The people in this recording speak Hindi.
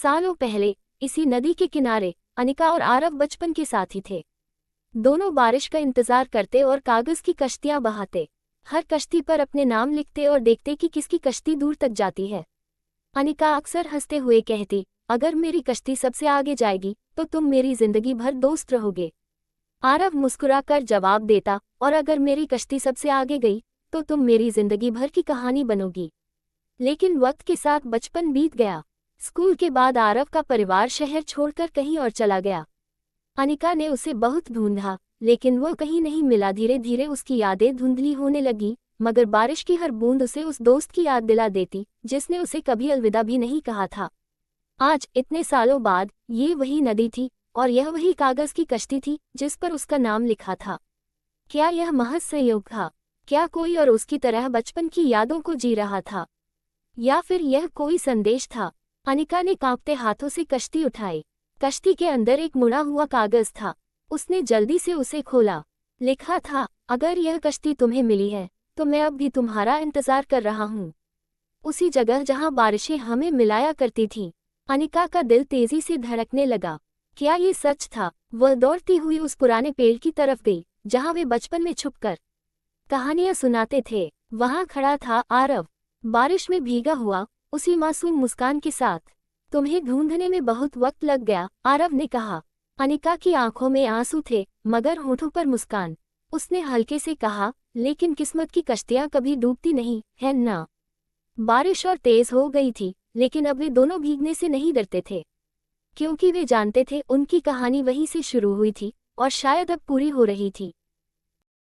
सालों पहले इसी नदी के किनारे अनिका और आरव बचपन के साथी थे। दोनों बारिश का इंतजार करते और कागज की कश्तियां बहाते। हर कश्ती पर अपने नाम लिखते और देखते कि किसकी कश्ती दूर तक जाती है। अनिका अक्सर हंसते हुए कहती, अगर मेरी कश्ती सबसे आगे जाएगी तो तुम मेरी जिंदगी भर दोस्त रहोगे। आरव मुस्कुराकर जवाब देता, और अगर मेरी कश्ती सबसे आगे गई तो तुम मेरी जिंदगी भर की कहानी बनोगी। लेकिन वक्त के साथ बचपन बीत गया। स्कूल के बाद आरव का परिवार शहर छोड़कर कहीं और चला गया। अनिका ने उसे बहुत ढूंढा, लेकिन वो कहीं नहीं मिला। धीरे धीरे उसकी यादें धुंधली होने लगी, मगर बारिश की हर बूंद उसे उस दोस्त की याद दिला देती जिसने उसे कभी अलविदा भी नहीं कहा था। आज इतने सालों बाद ये वही नदी थी और यह वही कागज की कश्ती थी जिस पर उसका नाम लिखा था। क्या यह महज संयोग था? क्या कोई और उसकी तरह बचपन की यादों को जी रहा था? या फिर यह कोई संदेश था? अनिका ने कांपते हाथों से कश्ती उठाई। कश्ती के अंदर एक मुड़ा हुआ कागज था। उसने जल्दी से उसे खोला। लिखा था, अगर यह कश्ती तुम्हें मिली है तो मैं अब भी तुम्हारा इंतजार कर रहा हूँ, उसी जगह जहाँ बारिशें हमें मिलाया करती थीं। अनिका का दिल तेजी से धड़कने लगा। क्या ये सच था? वह दौड़ती हुई उस पुराने पेड़ की तरफ गई जहाँ वे बचपन में छुपकर कहानियां सुनाते थे। वहां खड़ा था आरव, बारिश में भीगा हुआ, उसी मासूम मुस्कान के साथ। तुम्हें ढूंढने में बहुत वक्त लग गया, आरव ने कहा। अनिका की आंखों में आंसू थे मगर होठों पर मुस्कान। उसने हल्के से कहा, लेकिन किस्मत की कश्तियां कभी डूबती नहीं है ना। बारिश और तेज हो गई थी, लेकिन अब वे दोनों भीगने से नहीं डरते थे, क्योंकि वे जानते थे उनकी कहानी वहीं से शुरू हुई थी और शायद अब पूरी हो रही थी।